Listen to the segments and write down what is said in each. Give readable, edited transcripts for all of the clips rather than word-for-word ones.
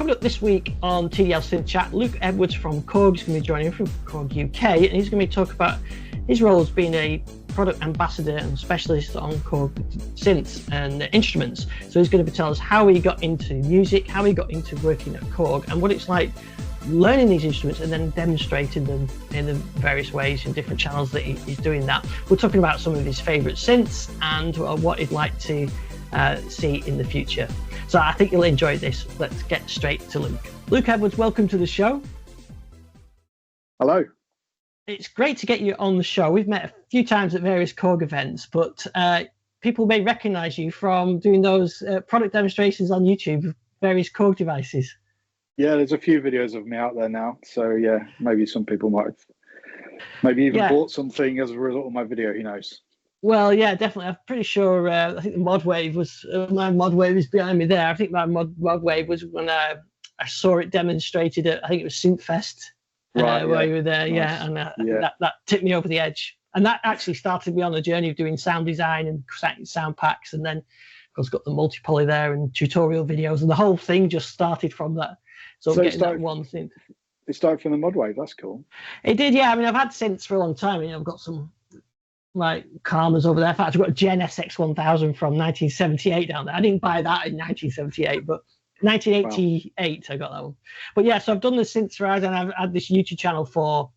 Coming up this week on TDL Synth Chat, Luke Edwards from Korg is going to be joining from Korg UK, and he's going to be talking about his role as being a product ambassador and specialist on Korg synths and instruments. So he's going to be telling us how he got into music, how he got into working at Korg, and what it's like learning these instruments and then demonstrating them in the various ways in different channels that he's doing that. We're talking about some of his favourite synths and what he'd like to see in the future. So I think you'll enjoy this. Let's get straight to Luke. Luke Edwards, welcome to the show. Hello. It's great to get you on the show. We've met a few times at various Korg events, but people may recognise you from doing those product demonstrations on YouTube of various Korg devices. Yeah, there's a few videos of me out there now. So yeah, maybe some people might have maybe even bought something as a result of my video, who knows? Well, yeah, definitely. I'm pretty sure. I think the Modwave was my Modwave is behind me there. I think my Modwave was when I saw it demonstrated at, I think it was SynthFest, where you were there. Nice. And that tipped me over the edge. And that actually started me on the journey of doing sound design and sound packs. And then, of course, got the multi-poly there and tutorial videos, and the whole thing just started from that. So getting that one thing. It started from the Modwave. That's cool. It did, yeah. I mean, I've had synths for a long time. I've got some like Karmas over there. In fact, I've got a Gen SX1000 from 1978 down there. I didn't buy that in 1978, but 1988 I got that one. But yeah, so I've done the synths ride, and I've had this YouTube channel for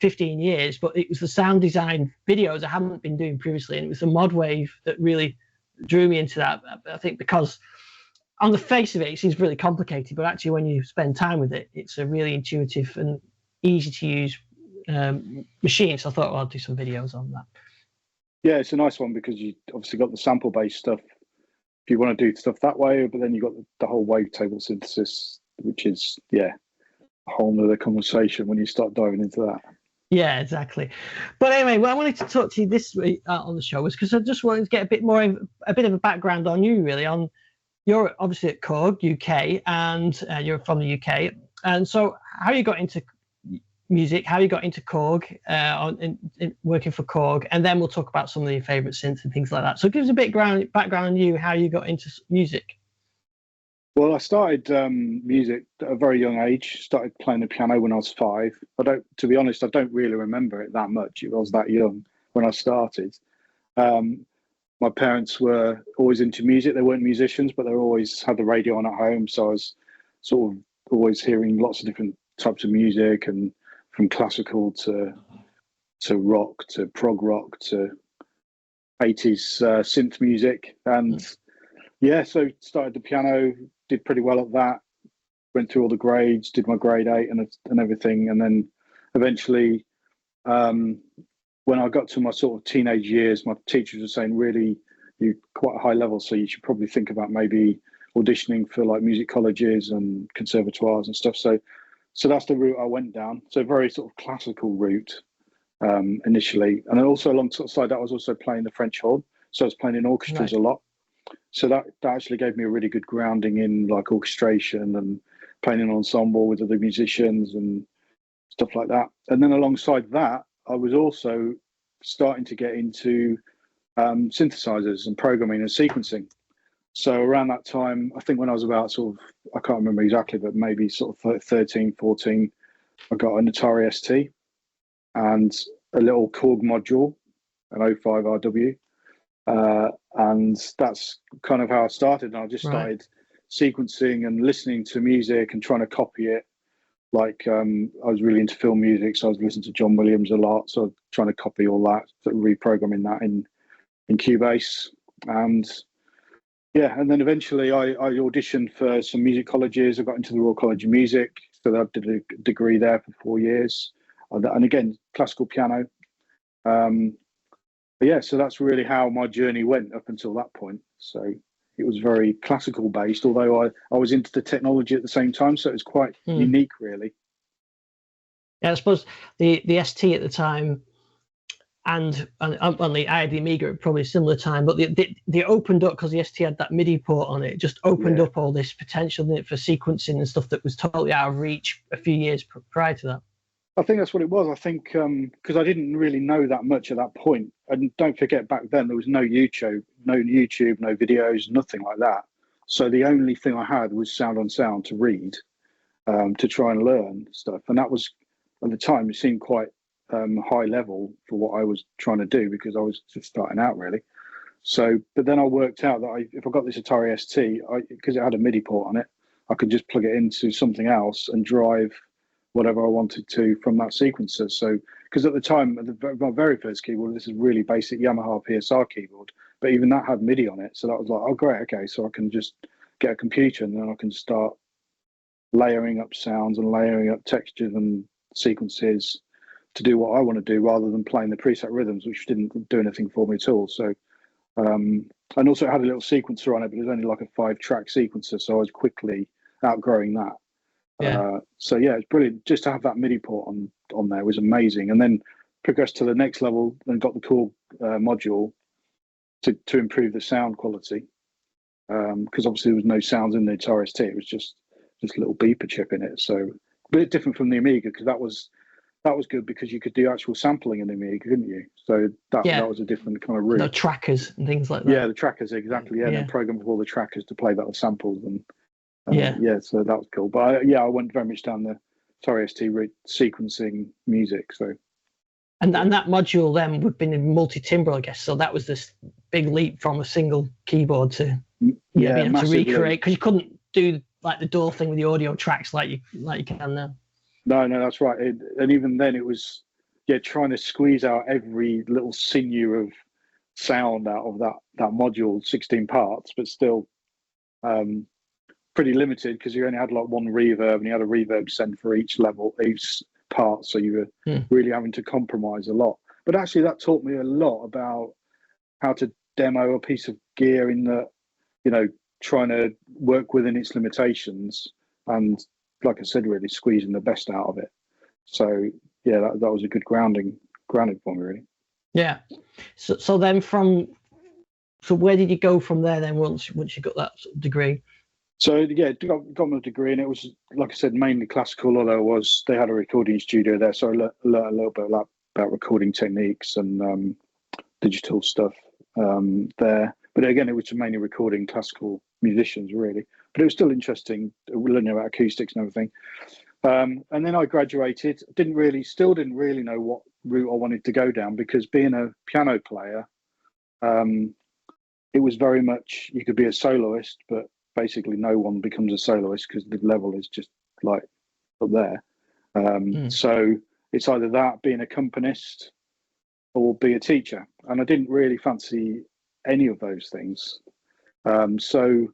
15 years, but it was the sound design videos I hadn't been doing previously, and it was the Modwave that really drew me into that. I think because on the face of it, it seems really complicated, but actually when you spend time with it, it's a really intuitive and easy to use machine. So I thought, I'll do some videos on that. Yeah, it's a nice one because you obviously got the sample-based stuff if you want to do stuff that way, but then you've got the whole wavetable synthesis, which is, a whole nother conversation when you start diving into that. Yeah, exactly. But anyway, what I wanted to talk to you this week on the show was because I just wanted to get a bit of a background on you, really. You're obviously at Korg UK, and you're from the UK. And so how you got into music, how you got into Korg, in working for Korg, and then we'll talk about some of your favourite synths and things like that. So give us a bit background on you, how you got into music. Well, I started music at a very young age. Started playing the piano when I was 5. To be honest, I don't really remember it that much. I was that young when I started. My parents were always into music. They weren't musicians, but they always had the radio on at home. So I was sort of always hearing lots of different types of music, and from classical to rock to prog rock to 80s synth music. And so started the piano, did pretty well at that, went through all the grades, did my grade 8 and everything. And then eventually, when I got to my sort of teenage years, my teachers were saying, really, you're quite a high level, so you should probably think about maybe auditioning for like music colleges and conservatoires and stuff. So that's the route I went down. So very sort of classical route initially. And then also alongside that, I was also playing the French horn. So I was playing in orchestras a lot. So that actually gave me a really good grounding in like orchestration and playing in ensemble with other musicians and stuff like that. And then alongside that, I was also starting to get into synthesizers and programming and sequencing. So around that time, I think when I was about I can't remember exactly, but maybe sort of 13, 14, I got an Atari ST and a little Korg module, an 05 RW. And that's kind of how I started. And I just started sequencing and listening to music and trying to copy it. Like I was really into film music, so I was listening to John Williams a lot. So trying to copy all that, reprogramming that in Cubase. And then eventually I auditioned for some music colleges. I got into the Royal College of Music, so I did a degree there for 4 years. And again, classical piano. So that's really how my journey went up until that point. So it was very classical based, although I was into the technology at the same time. So it was quite unique, really. Yeah, I suppose the ST at the time, and only I had the Amiga at probably a similar time, but they opened up, because the ST had that MIDI port on it, just opened up all this potential in it for sequencing and stuff that was totally out of reach a few years prior to that. I think that's what it was. I think because I didn't really know that much at that point. And don't forget, back then there was no YouTube, no videos, nothing like that. So the only thing I had was Sound on Sound to read, to try and learn stuff. And that was, at the time, it seemed quite high level for what I was trying to do, because I was just starting out, really. So, but then I worked out that if I got this Atari ST, because it had a MIDI port on it, I could just plug it into something else and drive whatever I wanted to from that sequencer. So, because at the time, my very first keyboard, this is really basic Yamaha PSR keyboard, but even that had MIDI on it. So that was like, oh, great, okay, so I can just get a computer and then I can start layering up sounds and layering up textures and sequences to do what I want to do, rather than playing the preset rhythms, which didn't do anything for me at all. So, and also it had a little sequencer on it, but it was only like a 5-track sequencer, so I was quickly outgrowing that. Yeah. So yeah, it's brilliant. Just to have that MIDI port on there was amazing. And then progressed to the next level and got the Korg module to improve the sound quality. Because obviously there was no sounds in the Atari ST. It was just a little beeper chip in it. So a bit different from the Amiga, because that was good because you could do actual sampling in the Amiga, couldn't you? So that was a different kind of route. The trackers and things like that. Yeah, the trackers, exactly. Yeah, and then program for all the trackers to play back the samples and so that was cool. But I went very much down the Atari ST route, sequencing music. So and that module then would have been in multi-timbral, I guess. So that was this big leap from a single keyboard to being able to recreate, because you couldn't do like the DAW thing with the audio tracks like you can now. No, that's right. And even then, it was trying to squeeze out every little sinew of sound out of that module, 16 parts, but still pretty limited, because you only had like one reverb, and you had a reverb send for each level, each part. So you were really having to compromise a lot. But actually, that taught me a lot about how to demo a piece of gear, in that, trying to work within its limitations, and like I said, really squeezing the best out of it. So yeah, that was a good grounding for me, really. Yeah. So then where did you go from there then, once you got that sort of degree? So yeah, got my degree, and it was, like I said, mainly classical, although they had a recording studio there, so I learned a little bit about recording techniques and digital stuff there. But again, it was mainly recording classical musicians, really. But it was still interesting learning about acoustics and everything. And then I graduated. Still didn't really know what route I wanted to go down, because being a piano player, it was very much, you could be a soloist, but basically no one becomes a soloist because the level is just like up there. So it's either that, being a accompanist, or be a teacher. And I didn't really fancy any of those things. So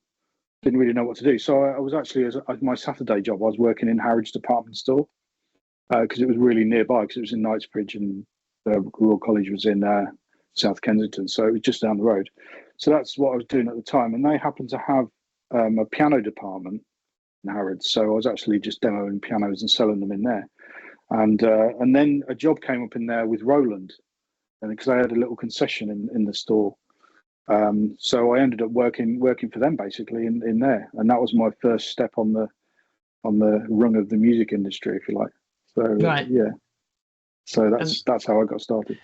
didn't really know what to do. So I was actually, as my Saturday job, I was working in Harrods department store, because it was really nearby, because it was in Knightsbridge, and Royal College was in South Kensington. So it was just down the road. So that's what I was doing at the time. And they happened to have a piano department in Harrods. So I was actually just demoing pianos and selling them in there. And then a job came up in there with Roland, and because I had a little concession in the store. So I ended up working for them basically in there, and that was my first step on the rung of the music industry, if you like. So right. So that's how I got started.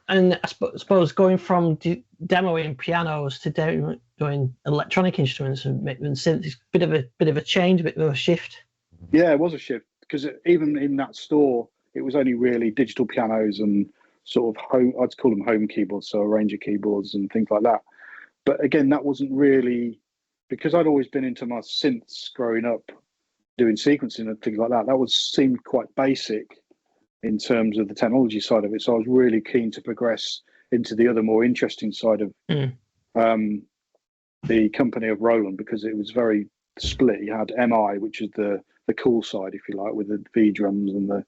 And I suppose going from demoing pianos to doing electronic instruments and synths is a bit of a change, a bit of a shift. Yeah, it was a shift, because even in that store, it was only really digital pianos and sort of I'd call them home keyboards, so arranger keyboards and things like that. But again, that wasn't really, because I'd always been into my synths growing up, doing sequencing and things like that. That seemed quite basic in terms of the technology side of it. So I was really keen to progress into the other more interesting side of the company of Roland, because it was very split. You had MI, which is the cool side, if you like, with the V drums and the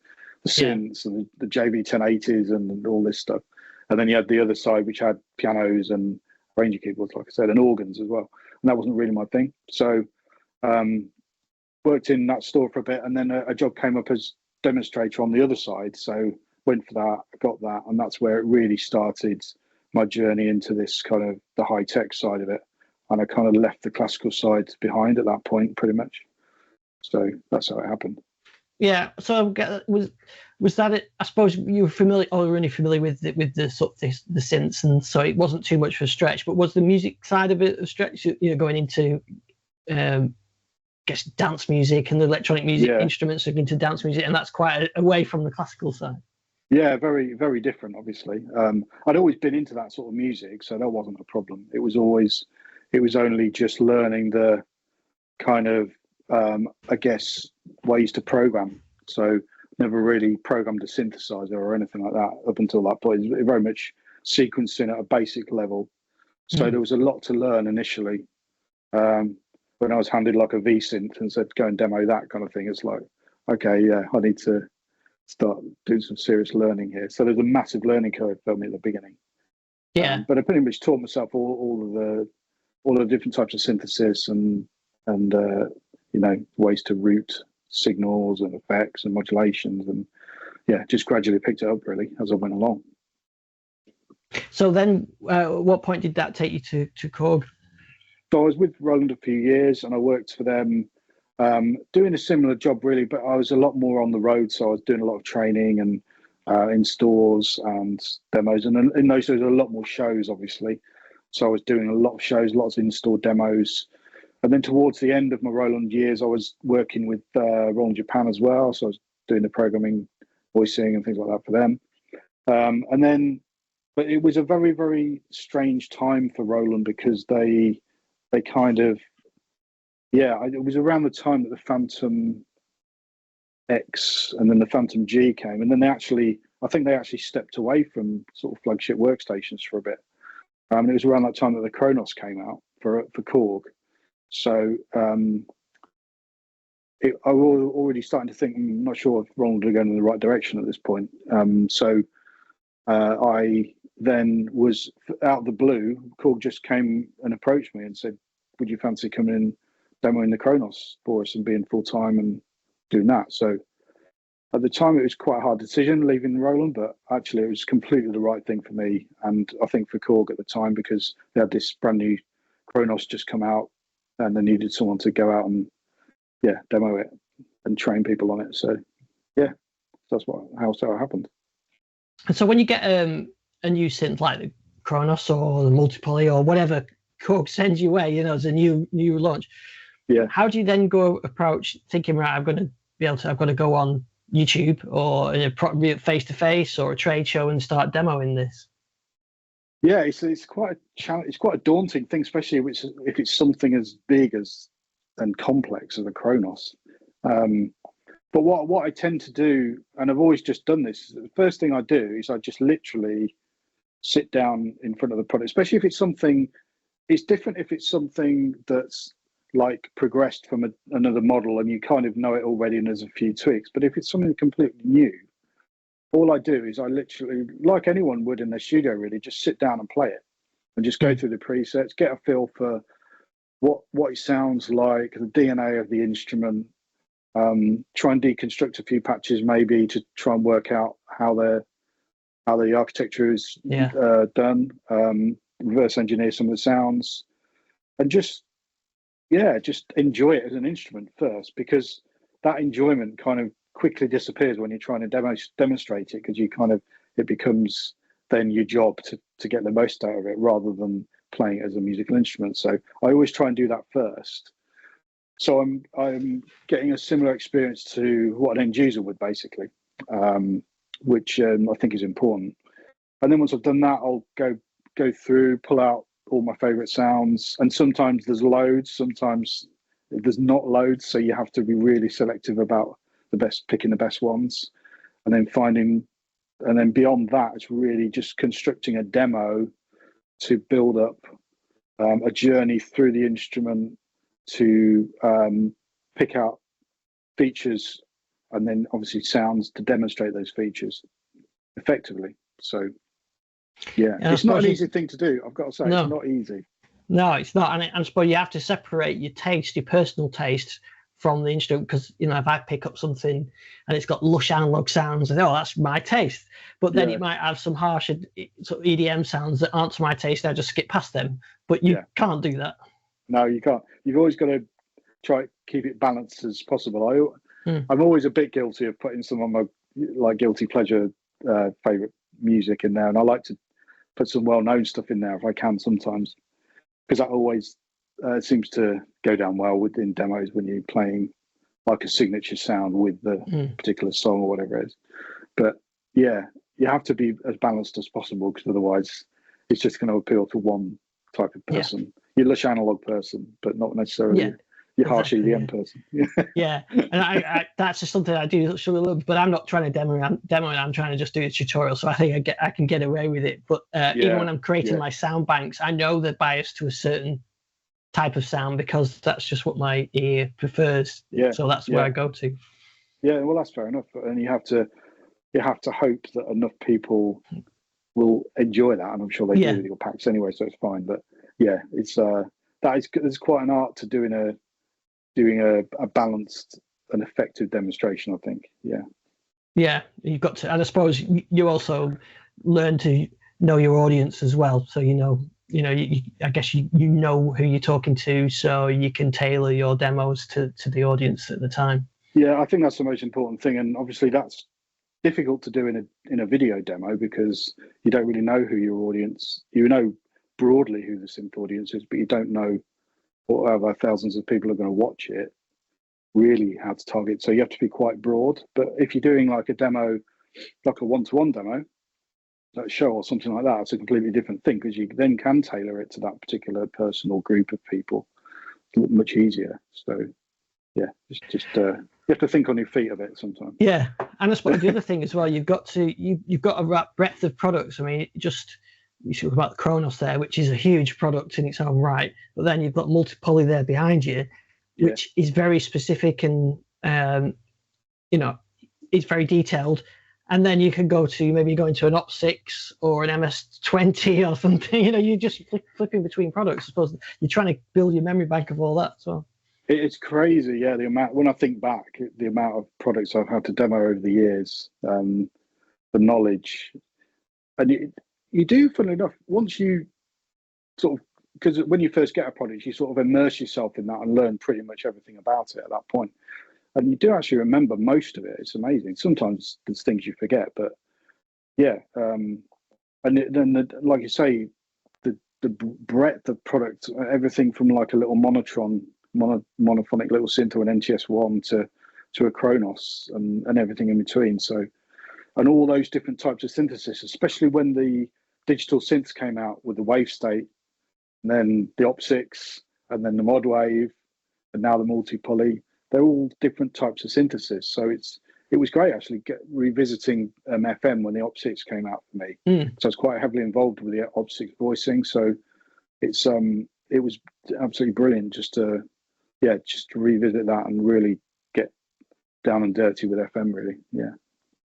synths and the JV 1080s and all this stuff. And then you had the other side, which had pianos and arranger keyboards, like I said, and organs as well. And that wasn't really my thing. So worked in that store for a bit, and then a job came up as demonstrator on the other side. So went for that, got that, and that's where it really started my journey into this kind of the high tech side of it. And I kind of left the classical side behind at that point, pretty much. So that's how it happened. Yeah. So was that it? I suppose you were familiar, already familiar with the sort of the synths, and so it wasn't too much of a stretch. But was the music side of it a stretch? Going into guess dance music and the electronic music instruments into dance music, and that's quite away from the classical side. Yeah, very, very different, obviously. I'd always been into that sort of music, so that wasn't a problem. It was only just learning the kind of, I guess, ways to program. So never really programmed a synthesizer or anything like that up until that point. It was very much sequencing at a basic level. So there was a lot to learn initially. When I was handed like a VSynth and said, go and demo that kind of thing, it's like, okay, yeah, I need to start doing some serious learning here. So there's a massive learning curve for me at the beginning. Yeah. But I pretty much taught myself all of the different types of synthesis and ways to route signals and effects and modulations, and just gradually picked it up really as I went along. So then, what point did that take you to Korg? So I was with Roland a few years, and I worked for them, doing a similar job really, but I was a lot more on the road. So I was doing a lot of training and in stores and demos, and in those days there were a lot more shows, obviously. So I was doing a lot of shows, lots of in-store demos. And then towards the end of my Roland years, I was working with Roland Japan as well. So I was doing the programming, voicing and things like that for them. But it was a very, very strange time for Roland because they kind of, it was around the time that the Phantom X and then the Phantom G came. And then I think they actually stepped away from sort of flagship workstations for a bit. It was around that time that the Kronos came out for Korg. So I was already starting to think, I'm not sure if Roland are going in the right direction at this point. So I then was out of the blue, Korg just came and approached me and said, would you fancy coming in, demoing the Kronos for us and being full-time and doing that? So at the time, it was quite a hard decision leaving Roland, but actually it was completely the right thing for me. And I think for Korg at the time, because they had this brand new Kronos just come out and they needed someone to go out and, demo it and train people on it. So, that's how it happened. And so when you get a new synth like the Kronos or the multi-poly or whatever Korg sends you away, as a new launch, how do you then go approach thinking, right, I've got to go on YouTube or in a face-to-face or a trade show and start demoing this? Yeah, it's quite a challenge. It's quite a daunting thing, especially if it's something as big and complex as a Kronos. But what I tend to do, and I've always just done this, the first thing I do is I just literally sit down in front of the product, especially if it's something. It's different if it's something that's like progressed from another model and you kind of know it already and there's a few tweaks. But if it's something completely new, all I do is I literally, like anyone would in their studio really, just sit down and play it and just go through the presets, get a feel for what it sounds like, the DNA of the instrument, try and deconstruct a few patches maybe to try and work out how the architecture is done, reverse engineer some of the sounds, and just enjoy it as an instrument first, because that enjoyment kind of quickly disappears when you're trying to demonstrate it, because it becomes then your job to get the most out of it rather than playing it as a musical instrument. So I always try and do that first. So I'm getting a similar experience to what an end user would basically, which I think is important. And then once I've done that, I'll go through, pull out all my favorite sounds, and sometimes there's loads, sometimes there's not loads, so you have to be really selective about picking the best ones, and then beyond that, it's really just constructing a demo to build up a journey through the instrument to pick out features, and then obviously sounds to demonstrate those features effectively. So it's not an easy thing to do, I've got to say. No. It's not easy. No, it's not. And I suppose you have to separate your personal taste from the instrument, because if I pick up something and it's got lush analog sounds, and that's my taste, but then it might have some harsh sort of EDM sounds that aren't to my taste, I just skip past them. But you can't do that. No, you can't. You've always got to try to keep it balanced as possible. I'm always a bit guilty of putting some of my like guilty pleasure favorite music in there, and I like to put some well-known stuff in there if I can sometimes, because that always seems to go down well within demos when you're playing like a signature sound with the particular song or whatever it is. But yeah, you have to be as balanced as possible, because otherwise it's just going to appeal to one type of person. You're a lush analog person, but not necessarily you're harsh EDM person. Yeah, and I that's just something I do struggle a little bit, but I'm not trying to demo it. I'm trying to just do a tutorial, so I think I can get away with it. But even when I'm creating my sound banks, I know they're biased to a certain type of sound because that's just what my ear prefers. So that's where I go to. Yeah, well, that's fair enough. And you have to hope that enough people will enjoy that, and I'm sure they do with your packs anyway, so it's fine. But yeah, it's there's quite an art to doing a balanced and effective demonstration, I think. Yeah, you've got to, and I suppose you also learn to know your audience as well, so I guess you know who you're talking to, so you can tailor your demos to the audience at the time. Yeah, I think that's the most important thing, and obviously that's difficult to do in a video demo, because you don't really know who your audience. You know broadly who the synth audience is, but you don't know what other thousands of people are going to watch it, really how to target. So you have to be quite broad. But if you're doing like a demo, like a one-to-one demo, like a show or something like that, it's a completely different thing, because you then can tailor it to that particular person or group of people much easier. So yeah, just you have to think on your feet a bit sometimes. Yeah, and I suppose the other thing as well, you've got a breadth of products. I mean, you talk about the Kronos there, which is a huge product in its own right, but then you've got multi-poly there behind you, which is very specific and it's very detailed. And then you can go into an Opsix or an MS-20 or something. You're just flipping between products. I suppose you're trying to build your memory bank of all that. So it's crazy, yeah. The amount, when I think back, the amount of products I've had to demo over the years, the knowledge, and you do, funnily enough, once you sort of, because when you first get a product, you sort of immerse yourself in that and learn pretty much everything about it at that point. And you do actually remember most of it. It's amazing. Sometimes there's things you forget, but yeah. And then, like you say, the breadth of product, everything from like a little monophonic little synth or an NTS1 to a Kronos and everything in between. So, and all those different types of synthesis, especially when the digital synths came out with the Wavestate, and then the Opsix, and then the Modwave, and now the multi-poly. They're all different types of synthesis. So it was great actually revisiting FM when the Opsix came out for me. So I was quite heavily involved with the Opsix voicing. So it was absolutely brilliant just to revisit that and really get down and dirty with FM, really.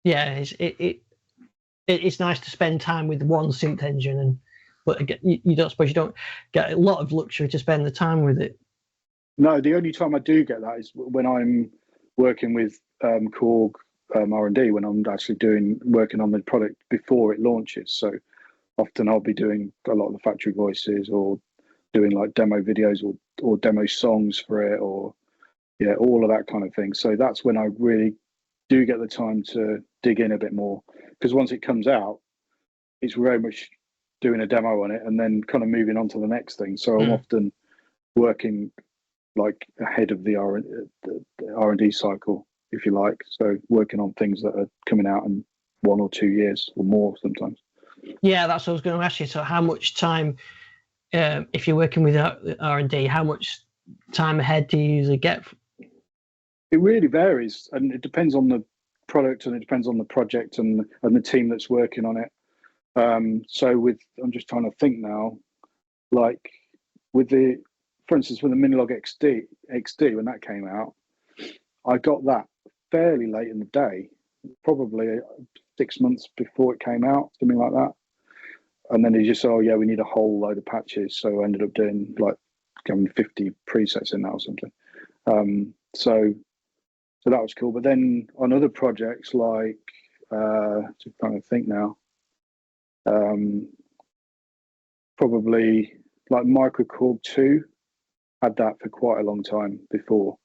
Yeah, it's nice to spend time with one synth engine, but again, you don't get a lot of luxury to spend the time with it. No, the only time I do get that is when I'm working with Korg R&D, when I'm actually working on the product before it launches. So often I'll be doing a lot of the factory voices, or doing like demo videos or demo songs for it, or all of that kind of thing. So that's when I really do get the time to dig in a bit more, because once it comes out, it's very much doing a demo on it and then kind of moving on to the next thing. So I'm often working like ahead of the R&D cycle, if you like. So working on things that are coming out in 1 or 2 years or more sometimes. Yeah, that's what I was going to ask you. So how much time, if you're working with R&D, how much time ahead do you usually get? It really varies, and it depends on the product, and it depends on the project and the team that's working on it. So I'm just trying to think now, like for instance, with the Minilog XD, when that came out, I got that fairly late in the day, probably 6 months before it came out, something like that. And then they just said, we need a whole load of patches. So I ended up doing like 50 presets in that or something. So that was cool. But then on other projects, like, just trying to think now, probably like Micro Korg 2, had that for quite a long time before,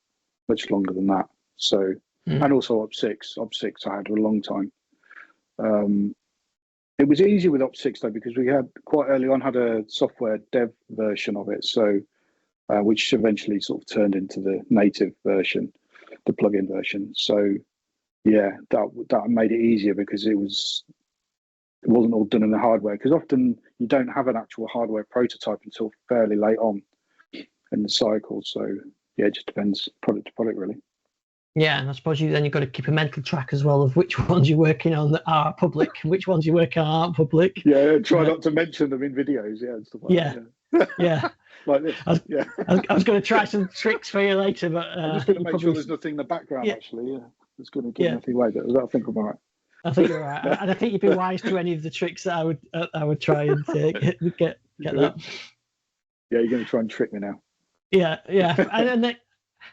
much longer than that. So and also Opsix. Opsix I had for a long time. It was easier with Opsix though, because we had quite early on had a software dev version of it, so which eventually sort of turned into the native version, the plugin version. So yeah, that made it easier because it wasn't all done in the hardware, because often you don't have an actual hardware prototype until fairly late on in the cycle. So yeah, it just depends product to product really. Yeah, and I suppose you've got to keep a mental track as well of which ones you're working on that are public and which ones you're working on aren't public. Yeah, try not to mention them in videos, and stuff like that. Yeah. Like this. I was going to try some tricks for you later, but I'm just going to make sure there's nothing in the background. Actually, it's going to give nothing away. But I think I'm all right. I think you're right, and I think you'd be wise to any of the tricks that I would try and get that. Yeah, you're going to try and trick me now. Yeah, and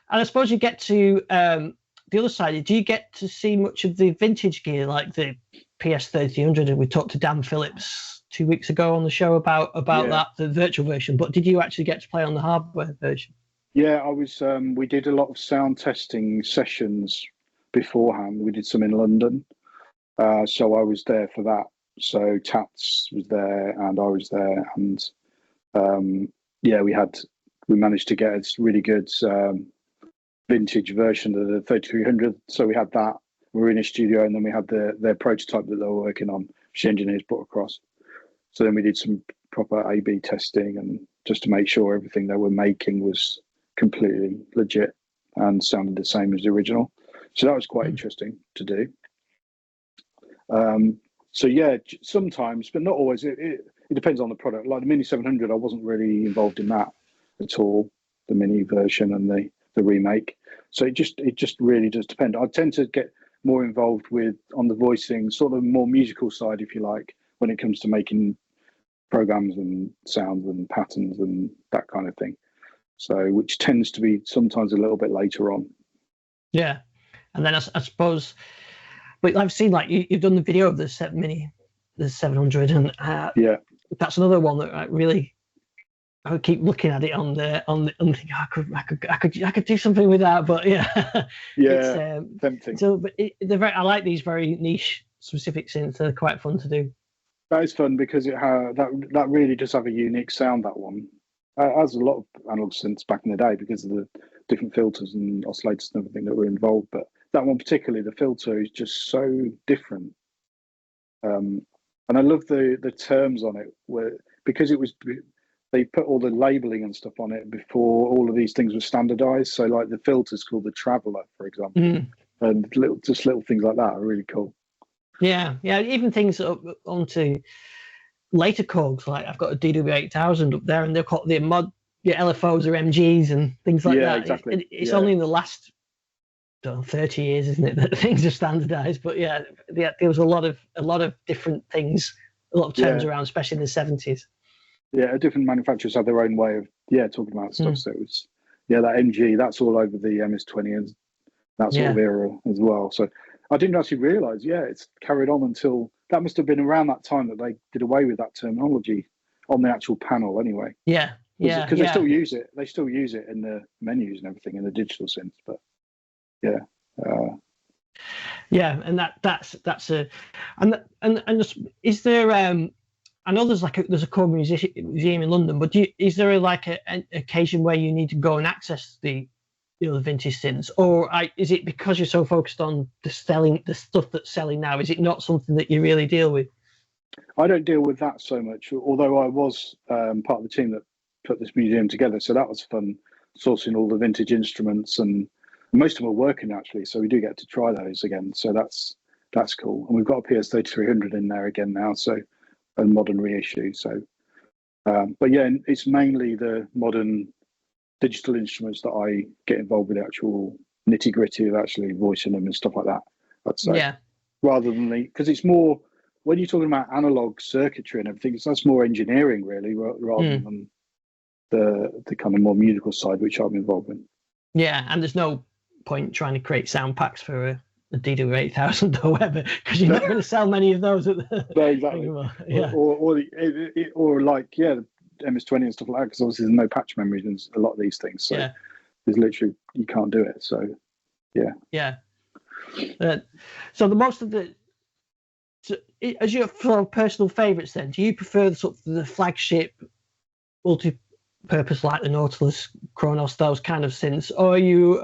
I suppose you get to the other side. Do you get to see much of the vintage gear, like the PS3300? And we talked to Dan Phillips 2 weeks ago on the show about that, the virtual version. But did you actually get to play on the hardware version? Yeah, I was. We did a lot of sound testing sessions beforehand. We did some in London, so I was there for that. So Tats was there, and I was there, and we managed to get a really good vintage version of the 3300. So we had that. We were in a studio, and then we had their prototype that they were working on, which the engineers brought across. So then we did some proper A/B testing, and just to make sure everything they were making was completely legit and sounded the same as the original. So that was quite interesting to do. So yeah, sometimes, but not always. It depends on the product. Like the Mini 700, I wasn't really involved in that at all, the Mini version and the remake. So it just really does depend. I tend to get more involved on the voicing, sort of more musical side, if you like, when it comes to making programs and sounds and patterns and that kind of thing. So which tends to be sometimes a little bit later on. Yeah, and then I suppose, but I've seen like you've done the video of the 700, and that's another one that really. I would keep looking at it on the thinking, I could do something with that, but it's tempting. So, but I like these very niche specific synths. They're quite fun to do. That is fun because that really does have a unique sound. That one has a lot of analog synths back in the day because of the different filters and oscillators and everything that were involved. But that one particularly, the filter is just so different. And I love the terms on it because they put all the labeling and stuff on it before all of these things were standardized. So like the filter's called the Traveler, for example, and little things like that are really cool. Yeah, even things onto later Korgs, like I've got a DW8000 up there, and they've got the LFOs or MGs and things like that. Exactly. It's only in the last 30 years, isn't it, that things are standardized? But there was a lot of different things, a lot of terms around, especially in the 70s. Yeah, different manufacturers have their own way of talking about stuff. So it was that MG, that's all over the MS-20 and that sort of era as well. So I didn't actually realise. It's carried on until that must have been around that time that they did away with that terminology on the actual panel, anyway. Yeah, because they still use it. They still use it in the menus and everything in the digital synths. But and that's a and is there I know there's a Korg museum in London, but is there an occasion where you need to go and access the vintage synths, or is it because you're so focused on the stuff that's selling now? Is it not something that you really deal with? I don't deal with that so much, although I was part of the team that put this museum together, so that was fun, sourcing all the vintage instruments, and most of them are working actually, so we do get to try those again. So that's cool, and we've got a PS3300 in there again now, so. A modern reissue. So, but it's mainly the modern digital instruments that I get involved with, the actual nitty gritty of actually voicing them and stuff like that. I'd say, rather than because it's more when you're talking about analog circuitry and everything, that's more engineering really, rather than the kind of more musical side, which I'm involved in. Yeah, and there's no point trying to create sound packs for a DW8000 or whatever, because you're not going to sell many of those at the exactly. Or like the MS-20 and stuff like that, because obviously there's no patch memories in a lot of these things, so there's literally you can't do it. So So the most of the, so as your personal favourites, then do you prefer the sort of the flagship multi-purpose like the Nautilus, Kronos, those kind of synths, or are you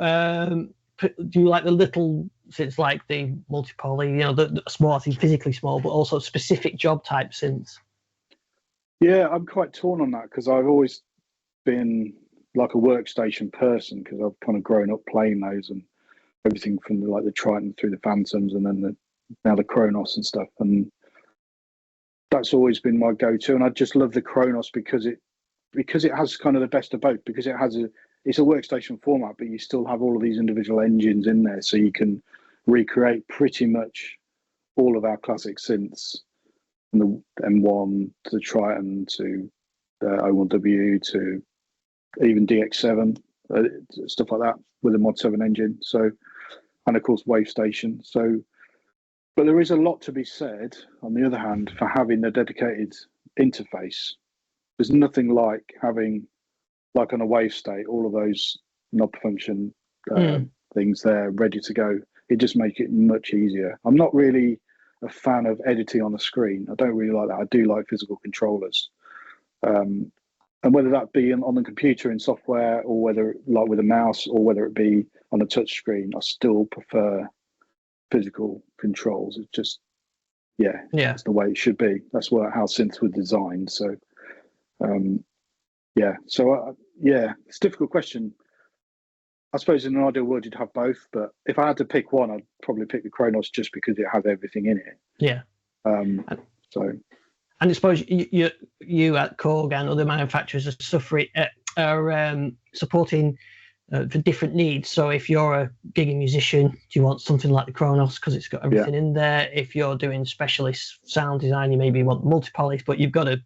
do you like the little synths like the multi-poly, you know, the small, I think physically small, but also specific job type synths? Yeah, I'm quite torn on that because I've always been like a workstation person because I've kind of grown up playing those and everything from the Triton through the Phantoms and then now the Kronos and stuff, and that's always been my go-to. And I just love the Kronos because it has kind of the best of both, because it's a workstation format, but you still have all of these individual engines in there, so you can recreate pretty much all of our classic synths, from the M1 to the Triton to the O1W to even DX7, stuff like that with a Mod 7 engine. So, and of course Wavestation. So, but there is a lot to be said, on the other hand, for having a dedicated interface. There's nothing like having, like on a Wavestate, all of those knob function things there ready to go. It just makes it much easier. I'm not really a fan of editing on the screen. I don't really like that. I do like physical controllers. And whether that be on the computer in software, or whether like with a mouse, or whether it be on a touch screen, I still prefer physical controls. It's just, yeah, it's the way it should be. That's how synths were designed. So, yeah. So, yeah, it's a difficult question. I suppose in an ideal world you'd have both, but if I had to pick one, I'd probably pick the Kronos just because it has everything in it. Yeah. So. And I suppose you at Korg and other manufacturers are supporting for different needs. So if you're a gigging musician, do you want something like the Kronos because it's got everything in there? If you're doing specialist sound design, you maybe want multi-polys, but you've got to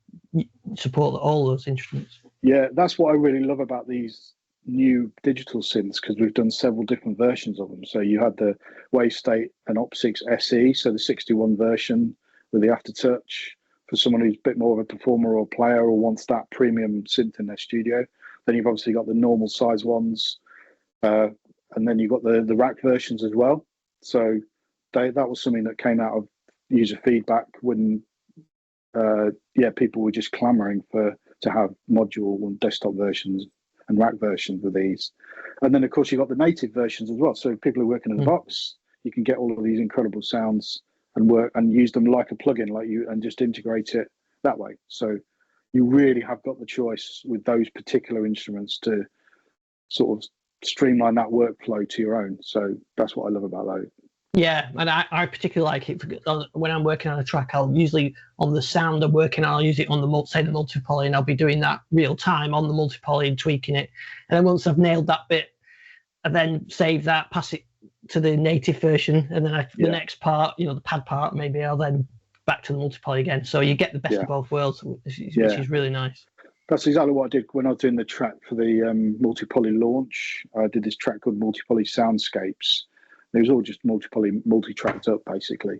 support all those instruments. Yeah, that's what I really love about these new digital synths, because we've done several different versions of them. So you had the Wavestate and Opsix SE, so the 61 version with the aftertouch for someone who's a bit more of a performer or player or wants that premium synth in their studio. Then you've obviously got the normal size ones, and then you've got the rack versions as well. So that was something that came out of user feedback when people were just clamoring to have module and desktop versions and rack versions of these. And then of course you've got the native versions as well. So people who are working in the box, you can get all of these incredible sounds and work and use them like a plugin, and just integrate it that way. So you really have got the choice with those particular instruments to sort of streamline that workflow to your own. So that's what I love about those. Yeah, and I particularly like it when I'm working on a track. I'll usually, on the sound I'm working, I'll use it on the multi-poly, and I'll be doing that real time on the multi-poly and tweaking it. And then once I've nailed that bit, I then save that, pass it to the native version, and then the next part, the pad part, maybe I'll then back to the multi-poly again. So you get the best of both worlds, which is really nice. That's exactly what I did when I was doing the track for the multi-poly launch. I did this track called Multi-Poly Soundscapes. It was all just multi-tracked up, basically.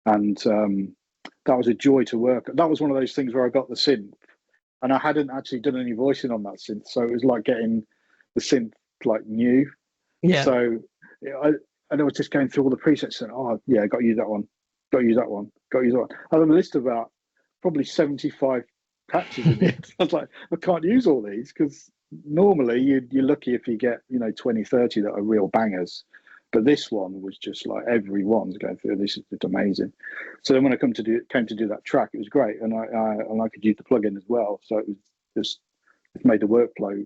And that was a joy to work. That was one of those things where I got the synth, and I hadn't actually done any voicing on that synth. So it was like getting the synth like new. Yeah. So I was just going through all the presets and, I got to use that one. Got to use that one. Got to use that one. I have a list of about probably 75 patches in it. I was like, I can't use all these because normally you're lucky if you get 20, 30 that are real bangers. But this one was just like everyone's going through. This is just amazing. So then when I came to do that track, it was great, and I could use the plugin as well. So it was just, it made the workflow,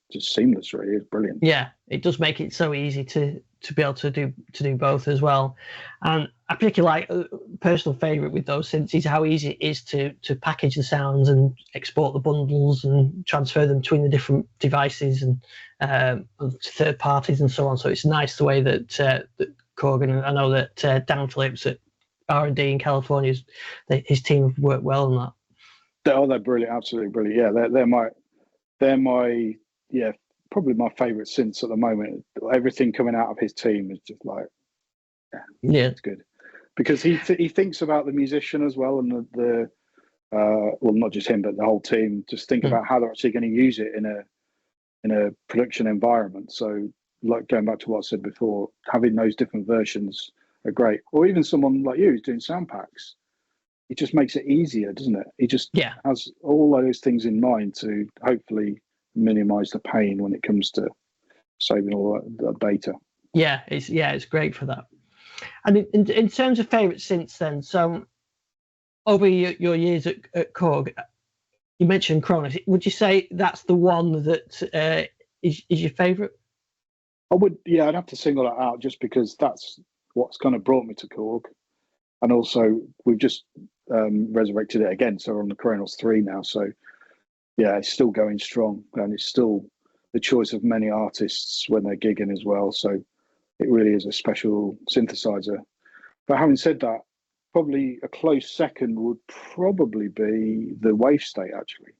just seamless. Really, it's brilliant. Yeah, it does make it so easy to be able to do both as well. And I particularly like personal favorite with those synths is how easy it is to package the sounds and export the bundles and transfer them between the different devices and third parties and so on. So it's nice the way that Korg, and I know that Dan Phillips at R&D in California, his team have worked well on that. They're brilliant, absolutely brilliant. Yeah, they're my probably my favorite synths at the moment. Everything coming out of his team is just like, it's good, because he thinks about the musician as well, and the well, not just him but the whole team. Just think about how they're actually going to use it in a production environment. So like going back to what I said before, having those different versions are great. Or even someone like you who's doing sound packs, it just makes it easier, doesn't it? It just has all those things in mind to hopefully minimize the pain when it comes to saving all that data. Yeah, it's great for that. And in terms of favorite synths, then, so over your years at Korg, you mentioned Kronos. Would you say that's the one that is your favorite? I would, yeah, I'd have to single that out just because that's what's kind of brought me to Korg. And also, we've just resurrected it again, so we're on the Kronos 3 now. So, yeah, it's still going strong, and it's still the choice of many artists when they're gigging as well. So, it really is a special synthesizer. But having said that, probably a close second would probably be the Wavestate, actually,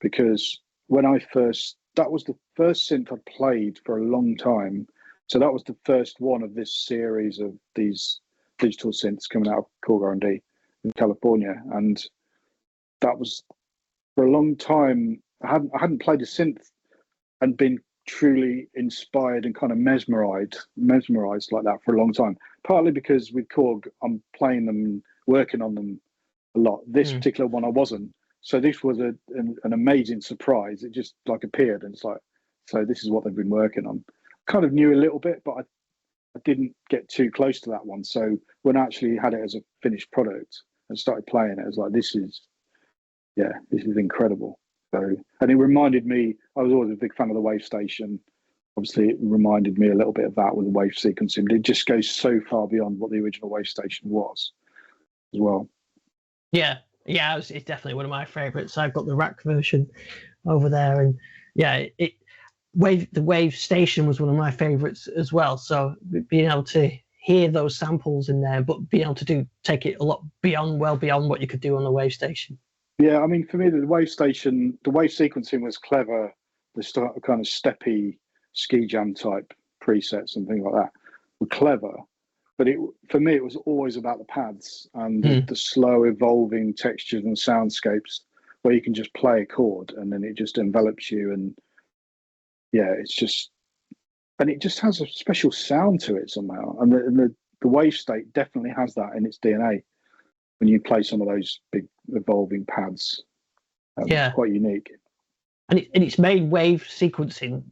because that was the first synth I played for a long time. So that was the first one of this series of these digital synths coming out of Korg R&D in California. And that was, for a long time, I hadn't played a synth and been truly inspired and kind of mesmerized like that for a long time. Partly because with Korg, I'm playing them and working on them a lot. This particular one I wasn't. So this was an amazing surprise. It just like appeared, and it's like, so this is what they've been working on. Kind of knew a little bit, but I didn't get too close to that one. So when I actually had it as a finished product and started playing it, I was like, this is incredible. So, and it reminded me, I was always a big fan of the Wavestation. Obviously, it reminded me a little bit of that with the wave sequencing. It just goes so far beyond what the original Wavestation was as well. Yeah, it's definitely one of my favorites. I've got the rack version over there, and yeah, the Wavestation was one of my favorites as well. So being able to hear those samples in there, but being able to take it a lot beyond what you could do on the Wavestation. Yeah, I mean, for me, the Wavestation, the wave sequencing was clever. The kind of steppy ski jam type presets and things like that were clever. But for me, it was always about the pads and the slow evolving textures and soundscapes where you can just play a chord and then it just envelops you. And yeah, it just has a special sound to it somehow. And the Wavestate definitely has that in its DNA. When you play some of those big evolving pads, it's quite unique. And it's made wave sequencing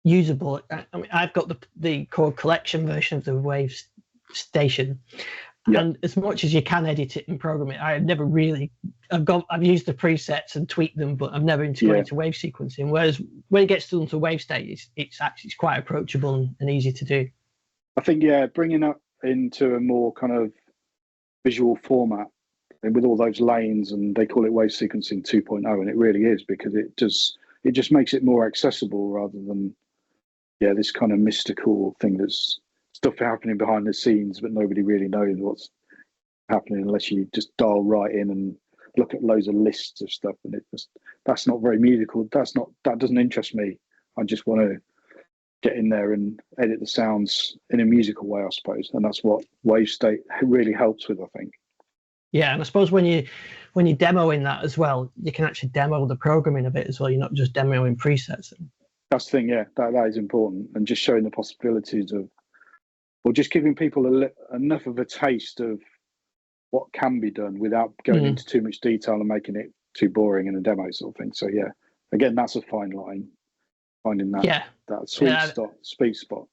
usable. I mean, I've got the Korg Collection version of the Wavestation, and as much as you can edit it and program it, I've never really. I've used the presets and tweaked them, but I've never integrated wave sequencing. Whereas when it gets done to Wavestate, it's quite approachable and easy to do. I think bringing up into a more kind of visual format and with all those lanes, and they call it wave sequencing 2.0, and it really is, because it just makes it more accessible rather than this kind of mystical thing that's stuff happening behind the scenes but nobody really knows what's happening unless you just dial right in and look at loads of lists of stuff, and that's not very musical. That doesn't interest me. I just want to get in there and edit the sounds in a musical way, I suppose, and that's what Wavestate really helps with, I think. Yeah, and I suppose when you're demoing that as well, you can actually demo the programming a bit as well. You're not just demoing presets. That's the thing, that is important, and just showing the possibilities of, or just giving people enough of a taste of what can be done without going into too much detail and making it too boring in a demo sort of thing. So yeah, again, that's a fine line, finding that sweet spot.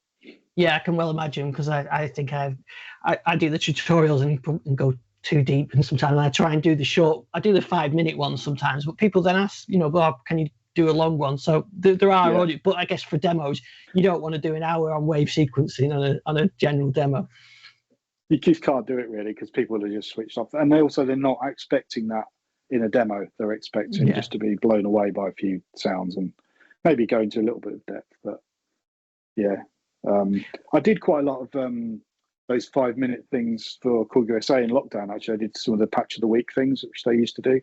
Yeah, I can well imagine, because I think I do the tutorials and go too deep, and sometimes I try and do the 5-minute ones sometimes, but people then ask, Bob, can you do a long one? So there are but I guess for demos, you don't want to do an hour on wave sequencing on a general demo. You just can't do it really, because people are just switched off, and they're not expecting that in a demo. They're expecting just to be blown away by a few sounds and maybe go into a little bit of depth. But I did quite a lot of those 5-minute things for Korg USA in lockdown. Actually, I did some of the patch of the week things, which they used to do.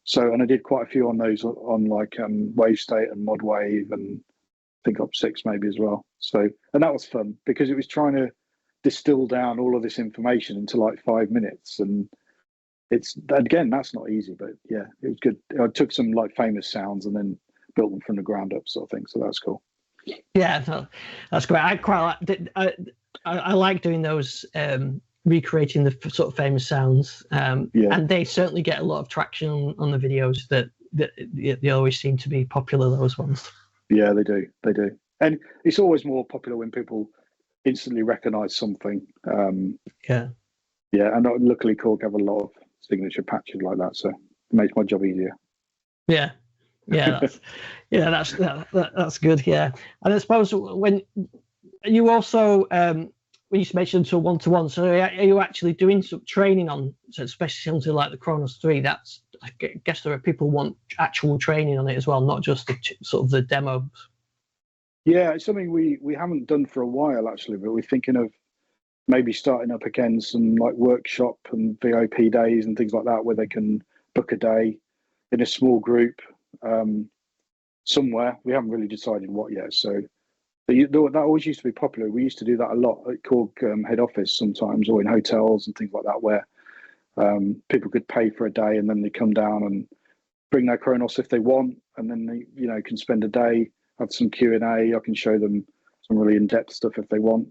So, and I did quite a few on those on like Wavestate and Modwave, and I think Opsix maybe as well. So, and that was fun because it was trying to distill down all of this information into like 5 minutes, and it's, again, that's not easy, but it was good. I took some like famous sounds and then built them from the ground up, sort of thing. So that's cool. Yeah, no, that's great. I quite like. I like doing those, recreating the sort of famous sounds, and they certainly get a lot of traction on the videos. That they always seem to be popular. Those ones. Yeah, they do. They do, and it's always more popular when people instantly recognise something. Yeah. Yeah, and luckily Korg have a lot of signature patches like that, so it makes my job easier. Yeah. That's good. Yeah, and I suppose when you also when you mentioned to one-to-one, so are you actually doing some training on, so especially something like the Kronos 3? That's, I guess there are people who want actual training on it as well, not just the sort of the demos. Yeah, it's something we haven't done for a while actually, but we're thinking of maybe starting up again some like workshop and VIP days and things like that, where they can book a day in a small group somewhere. We haven't really decided what yet. So that always used to be popular. We used to do that a lot at Korg head office sometimes, or in hotels and things like that, where people could pay for a day and then they come down and bring their Kronos if they want, and then they can spend a day, have some Q&A. I can show them some really in-depth stuff if they want.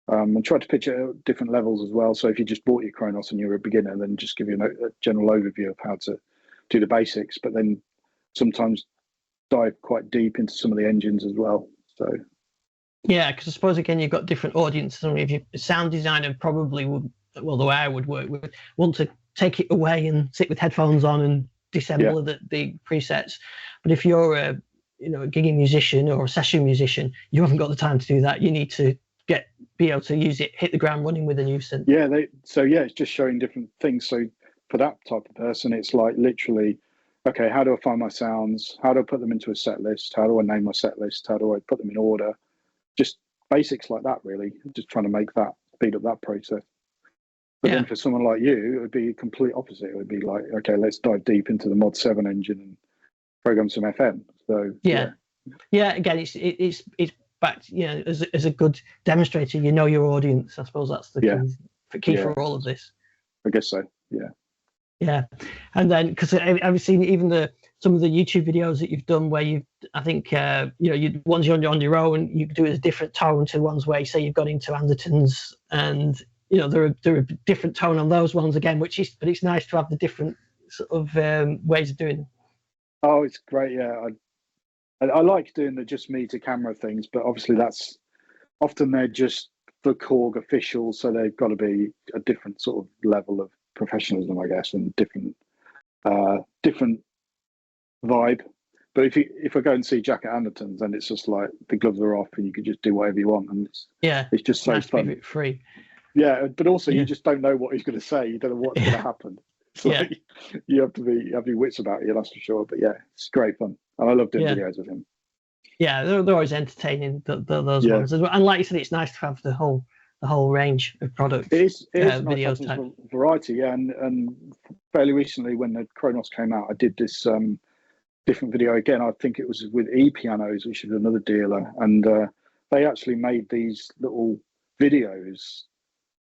And try to pitch it at different levels as well. So if you just bought your Kronos and you're a beginner, then just give you a general overview of how to do the basics, but then sometimes dive quite deep into some of the engines as well. So yeah, because I suppose again you've got different audiences. I mean, if you're a sound designer, probably would, well, the way I would work would want to take it away and sit with headphones on and disassemble the presets. But if you're a gigging musician or a session musician, you haven't got the time to do that. You need to be able to use it, hit the ground running with a new synth. Yeah, it's just showing different things. So for that type of person, it's like literally, okay, how do I find my sounds? How do I put them into a set list? How do I name my set list? How do I put them in order? Just basics like that, really. Just trying to speed up that process. But then for someone like you, it would be complete opposite. It would be like, okay, let's dive deep into the Mod 7 engine and program some FM. So yeah. Again, it's back, as a good demonstrator, your audience. I suppose that's the key for all of this. I guess so. Yeah, and then because I've seen even some of the YouTube videos that you've done where I think ones you're on your own, you do it as a different tone to ones where you say you've got into Andertons, and there are a different tone on those ones again, but it's nice to have the different sort of ways of doing it. Oh, it's great. Yeah, I like doing the just me to camera things, but obviously that's often they're just for Korg officials, so they've got to be a different sort of level of professionalism, I guess, and different vibe. But if I go and see Jack at Anderton's, then it's just like the gloves are off and you can just do whatever you want, and it's just so fun. To be free. Yeah, but also you just don't know what he's going to say. You don't know what's going to happen. So you have to have your wits about you, that's for sure. But yeah, it's great fun, and I love doing videos with him. Yeah, they're always entertaining. Those ones, and like you said, it's nice to have the whole range of products. It is videos nice to have variety. Yeah, and fairly recently when the Kronos came out, I did this different video again. I think it was with E-Pianos, which is another dealer, and they actually made these little videos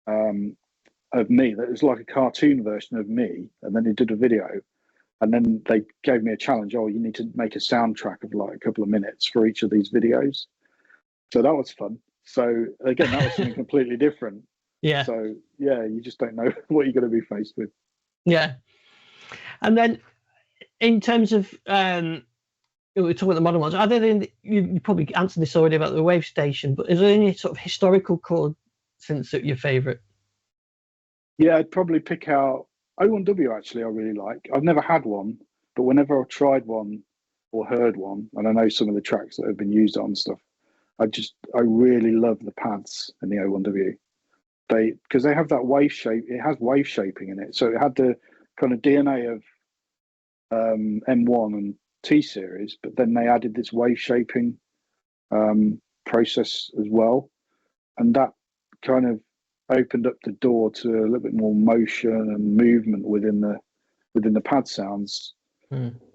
of me. That was like a cartoon version of me, and then they did a video, and then they gave me a challenge. Oh, you need to make a soundtrack of like a couple of minutes for each of these videos. So that was fun. So again, that was something completely different. Yeah. So yeah, you just don't know what you're going to be faced with. Yeah. And then in terms of we're talking about the modern ones, are there any, you probably answered this already about the Wavestation, but is there any sort of historical Korg synths that your favorite? Yeah, I'd probably pick out O1W. Actually, I really like. I've never had one, but whenever I've tried one or heard one, and I know some of the tracks that have been used on stuff, I really love the pads in the O1W. Because they have that wave shape. It has wave shaping in it, so it had the kind of DNA of M1 and T series, but then they added this wave shaping process as well, and that kind of opened up the door to a little bit more motion and movement within the pad sounds,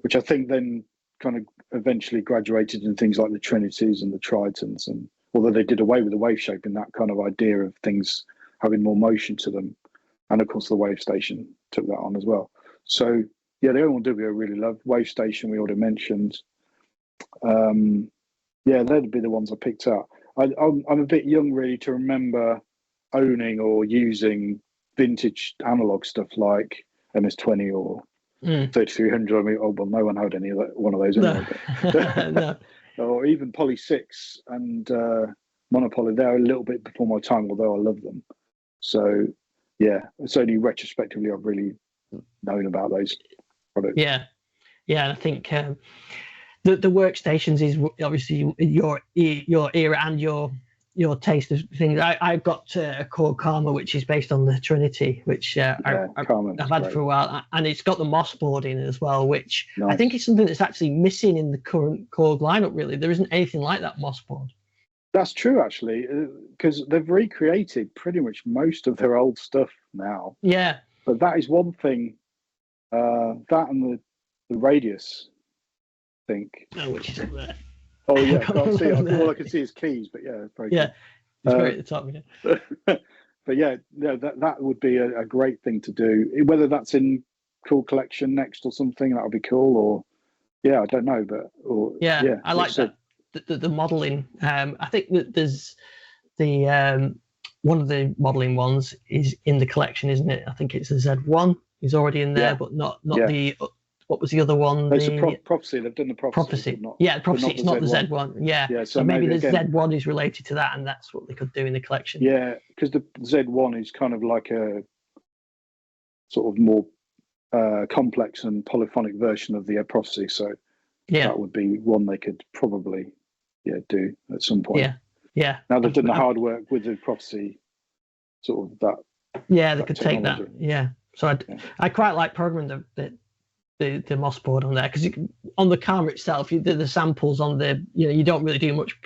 which I think then kind of eventually graduated in things like the Trinities and the Tritons. And although they did away with the wave shaping, that kind of idea of things having more motion to them, and of course the Wavestation took that on as well. So yeah, the O1W I really love. Wavestation we already mentioned. Yeah, they'd be the ones I picked up. I'm a bit young really to remember owning or using vintage analog stuff like MS-20 or 3300. I mean, oh, well, no one had any of that, one of those anyway. No. No. Or even Poly 6 and Monopoly. They're a little bit before my time, although I love them. So, yeah, it's only retrospectively I've really known about those products. Yeah, and I think the Workstations is obviously your era and your taste of things. I've got a Korg Karma, which is based on the Trinity, which I've had for a while, and it's got the Moss board in it as well, which nice. I think is something that's actually missing in the current Korg lineup. Really, there isn't anything like that Moss board. That's true, actually, because they've recreated pretty much most of their old stuff now. Yeah, but that is one thing. That and the Radius, I think. Oh, which is up there. Oh yeah, I can't see. All I can see is keys, but yeah, it's very yeah, good. It's very at the top. Yeah. But yeah, that would be a great thing to do. Whether that's in Korg Collection next or something, that would be cool. Or yeah, I don't know, but yeah, I like that. The modeling. I think that there's the one of the modeling ones is in the collection, isn't it? I think it's the Z1. He's already in there, but not the. What was the other one? It's Prophecy. They've done the Prophecy. The Prophecy. It's not the Z1. Yeah. So maybe the Z1 is related to that, and that's what they could do in the collection. Yeah, because the Z1 is kind of like a sort of more complex and polyphonic version of the Prophecy. So that would be one they could probably do at some point. Yeah. Now they've done the hard work with the Prophecy, sort of that. Yeah, they could take that. Yeah. So I quite like programming the Moss board on there, because on the Karma itself, the samples on the you don't really do much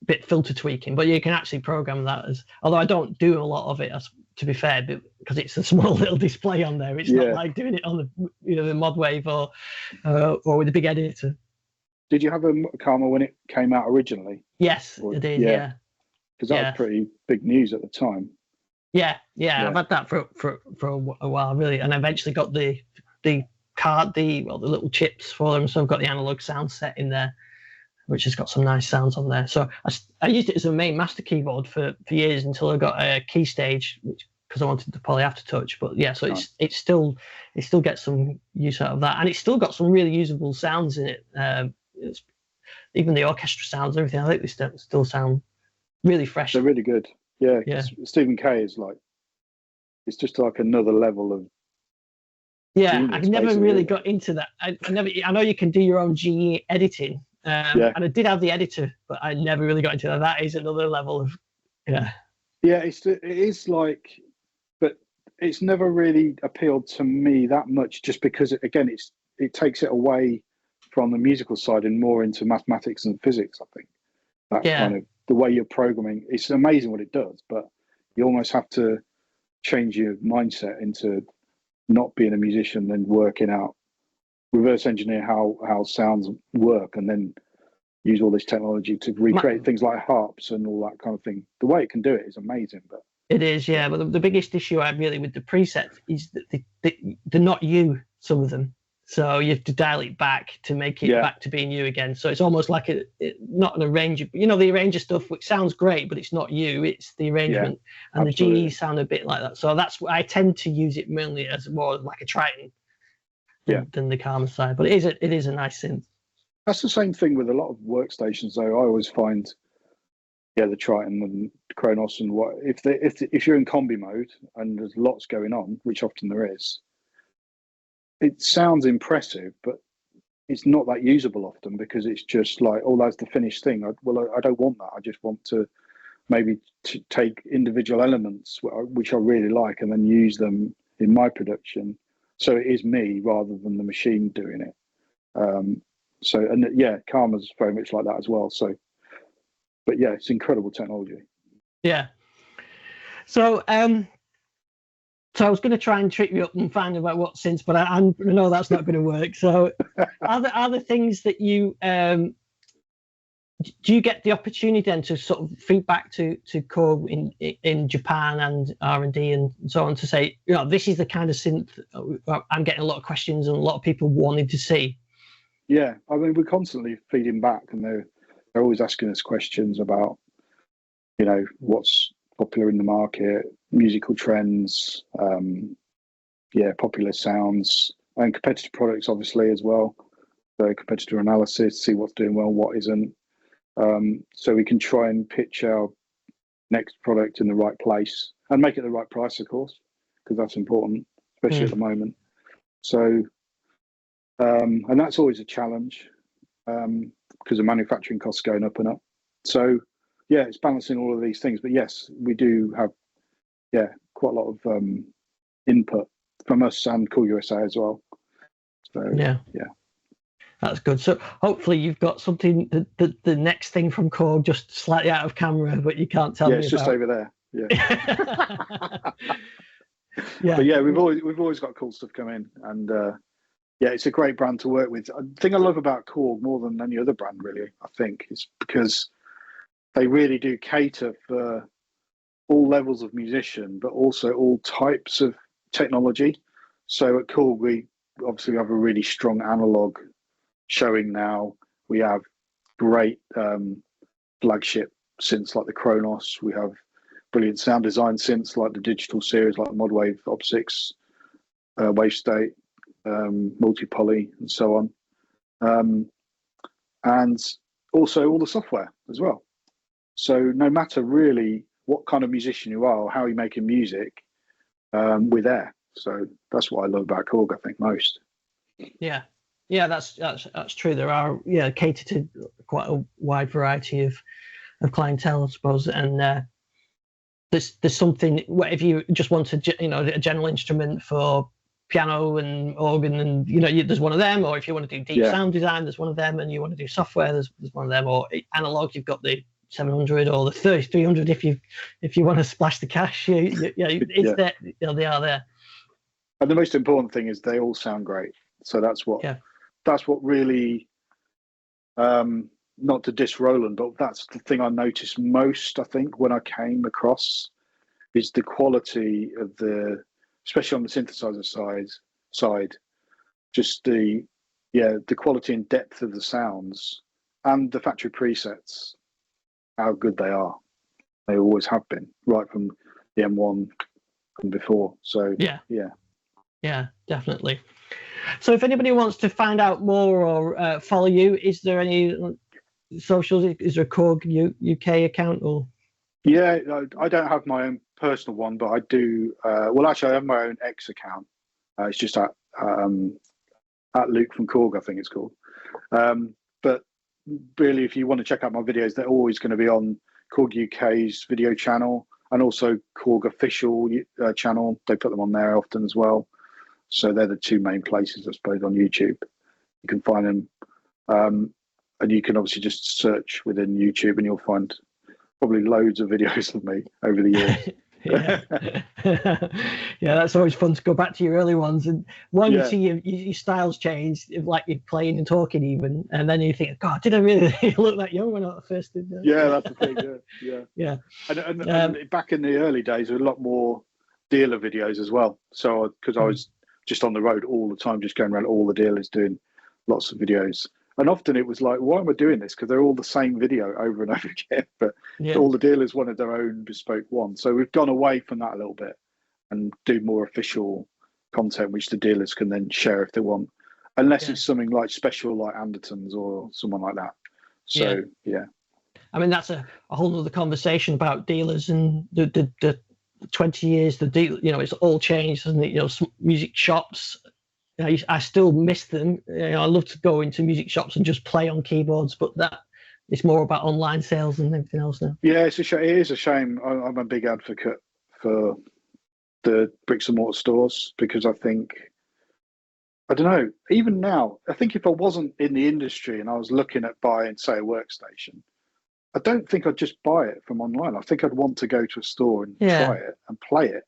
bit filter tweaking, but you can actually program that as. Although I don't do a lot of it, to be fair, because it's a small little display on there. It's not like doing it on the the Modwave or with a big editor. Did you have a Karma when it came out originally? Yes, I did. Yeah, because that was pretty big news at the time. Yeah. I've had that for a while, really, and I eventually got the card, the little chips for them. So I've got the analog sound set in there, which has got some nice sounds on there. So I used it as a main master keyboard for years until I got a key stage, because I wanted the poly aftertouch. But yeah, so it still gets some use out of that, and it's still got some really usable sounds in it. Even the orchestra sounds, everything. I think they still sound really fresh. They're really good. Yeah. Stephen K is like, it's just like another level of. Yeah, I never really got into that. I know you can do your own GE editing, and I did have the editor, but I never really got into that. That is another level of. Yeah, it is like, but it's never really appealed to me that much, just because it takes it away from the musical side and more into mathematics and physics. I think that kind of the way you're programming. It's amazing what it does, but you almost have to change your mindset into not being a musician, then working out, reverse engineer how sounds work, and then use all this technology to recreate things like harps and all that kind of thing. The way it can do it is amazing. But it is, yeah. But the biggest issue I have really with the presets is that they're not you, some of them. So you have to dial it back to make it back to being you again. So it's almost like not an arranger. The arranger stuff, which sounds great, but it's not you. It's the arrangement, and absolutely. The GE sound a bit like that. So that's I tend to use it mainly as more like a Triton than the Karma side. But it is a nice synth. That's the same thing with a lot of workstations, though. I always find, the Triton and Kronos and what if you're in combi mode and there's lots going on, which often there is. It sounds impressive, but it's not that usable often, because it's just like, oh, that's the finished thing. I don't want that. I just want to maybe take individual elements, which I really like, and then use them in my production. So it is me rather than the machine doing it. Karma's very much like that as well. So, but yeah, it's incredible technology. Yeah. So, So I was going to try and trick you up and find out what synths, but I know that's not going to work. So are there things that you do you get the opportunity then to sort of feedback to Korg in Japan and R&D and so on, to say, this is the kind of synth I'm getting a lot of questions and a lot of people wanting to see? Yeah, I mean, we're constantly feeding back, and they're always asking us questions about, you know, what's popular in the market, musical trends, popular sounds, and competitor products, obviously, as well. So competitor analysis, see what's doing well, what isn't. So we can try and pitch our next product in the right place and make it the right price, of course, because that's important, especially at the moment. So, and that's always a challenge because the manufacturing costs going up and up. So, yeah, it's balancing all of these things. But yes, we do have, quite a lot of input from us and Korg USA as well. So, yeah. That's good. So hopefully you've got something, the next thing from Korg, just slightly out of camera, but you can't tell me about. Yeah, it's just over there. Yeah. Yeah. But yeah, we've always got cool stuff coming, and it's a great brand to work with. The thing I love about Korg more than any other brand, really, I think, is because they really do cater for all levels of musician, but also all types of technology. So at Korg, we obviously have a really strong analog showing now. We have great flagship synths like the Kronos. We have brilliant sound design synths like the digital series, like Modwave, Opsix, Wavestate, multi-poly, and so on. And also all the software as well. So no matter really what kind of musician you are or how you're making music, we're there. So that's what I love about Korg, I think, most. Yeah, that's true. There are cater to quite a wide variety of clientele, I suppose, and there's something. If you just want a general instrument for piano and organ, and there's one of them, or if you want to do deep sound design, there's one of them, and you want to do software, there's one of them, or analog, you've got the 700 or the 3300 if you want to splash the cash. It's there. They are there. And the most important thing is they all sound great. So that's what really, not to diss Roland, but that's the thing I noticed most, I think, when I came across, is the quality of especially on the synthesizer side, just the quality and depth of the sounds and the factory presets, how good they are. They always have been, right from the M1 and before. So yeah, definitely. So if anybody wants to find out more or follow you, is there any socials? Is there a Korg UK account? Or yeah, I don't have my own personal one, but I do. Well, actually, I have my own X account. It's just at Luke from Korg, I think it's called. But really, if you want to check out my videos, they're always going to be on Korg UK's video channel and also Korg official channel. They put them on there often as well. So they're the two main places, I suppose, on YouTube. You can find them. And you can obviously just search within YouTube and you'll find probably loads of videos of me over the years. Yeah, that's always fun to go back to your early ones. And you see your styles change, like you're playing and talking even. And then you think, God, did I really look that young when I first did that? Yeah, that's the thing, yeah. And back in the early days, there were a lot more dealer videos as well. So, because I was just on the road all the time, just going around all the dealers doing lots of videos. And often it was like, why am I doing this? Because they're all the same video over and over again. But all the dealers wanted their own bespoke one. So we've gone away from that a little bit and do more official content, which the dealers can then share if they want. Unless it's something like special, like Anderton's or someone like that. So, yeah. I mean, that's a whole other conversation about dealers and the 20 years, the deal, it's all changed, hasn't it? Music shops, I still miss them. I love to go into music shops and just play on keyboards, but that it's more about online sales and everything else now. Yeah, it is a shame. I'm a big advocate for the bricks and mortar stores because I think, I don't know, even now, I think if I wasn't in the industry and I was looking at buying, say, a workstation, I don't think I'd just buy it from online. I think I'd want to go to a store and try it and play it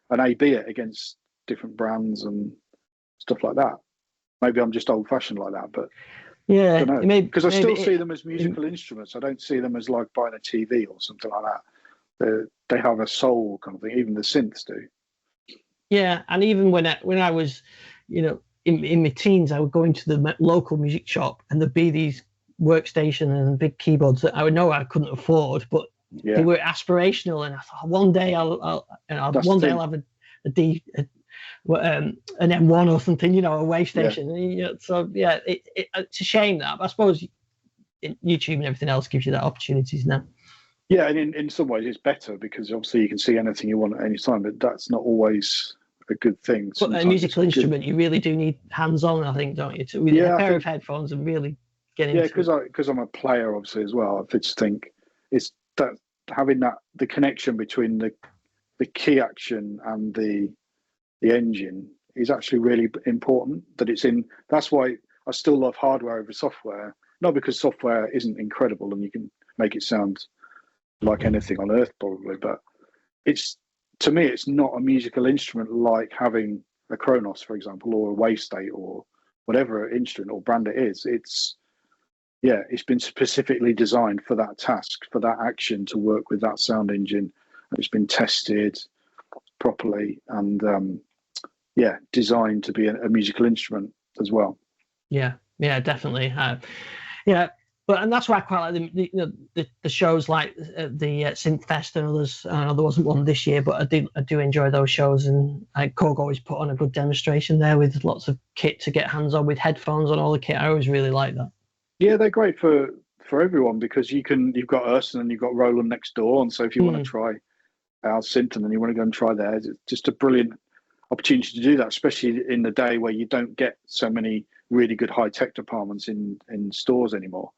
and A/B it against different brands and stuff like that. Maybe I'm just old-fashioned like that, but I don't know. Because I still see them as musical instruments. I don't see them as like buying a TV or something like that. They have a soul kind of thing. Even the synths do. Yeah, and even when I was, in my teens, I would go into the local music shop and there'd be these workstation and big keyboards that I know I couldn't afford, but they were aspirational. And I thought one day I'll have an M1 or something, you know, a Wavestation. Yeah. So yeah, it's a shame that, but I suppose YouTube and everything else gives you that opportunities now. Yeah, and in some ways it's better because obviously you can see anything you want at any time, but that's not always a good thing. But a musical instrument, you really do need hands-on, I think, don't you? To with a pair of headphones and really get into it. Yeah, because I'm a player, obviously, as well. I just think it's that having the connection between the key action and the engine is actually really important. That it's in. That's why I still love hardware over software. Not because software isn't incredible and you can make it sound like anything on earth probably, but to me it's not a musical instrument like having a Kronos, for example, or a Wavestate or whatever instrument or brand it is. It's been specifically designed for that task, for that action, to work with that sound engine. It's been tested properly and designed to be a musical instrument as well. Yeah, definitely. And that's why I quite like the shows like the SynthFest and others. I know there wasn't one this year, but I do enjoy those shows. And Korg always put on a good demonstration there with lots of kit to get hands on, with headphones on all the kit. I always really like that. Yeah, they're great for everyone because you've got us and then you've got Roland next door. And so if you want to try our synth and then you want to go and try theirs, it's just a brilliant opportunity to do that, especially in the day where you don't get so many really good high-tech departments in stores anymore.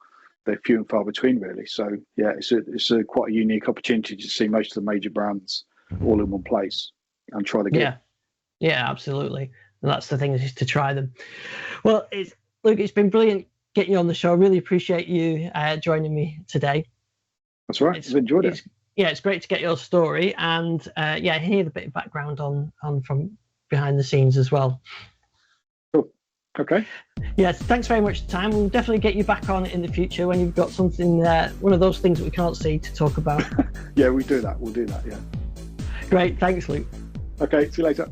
They're few and far between, really. So yeah, it's a quite a unique opportunity to see most of the major brands all in one place and try the gear. Yeah, absolutely. And that's the thing, is to try them. Well, it's been brilliant getting you on the show. I really appreciate you joining me today. That's right. I've enjoyed it. It's great to get your story and hear the bit of background on from behind the scenes as well. Okay. Yes, thanks very much for the time. We'll definitely get you back on in the future when you've got something, one of those things that we can't see, to talk about. Yeah, we'll do that, yeah. Great, thanks, Luke. Okay, see you later.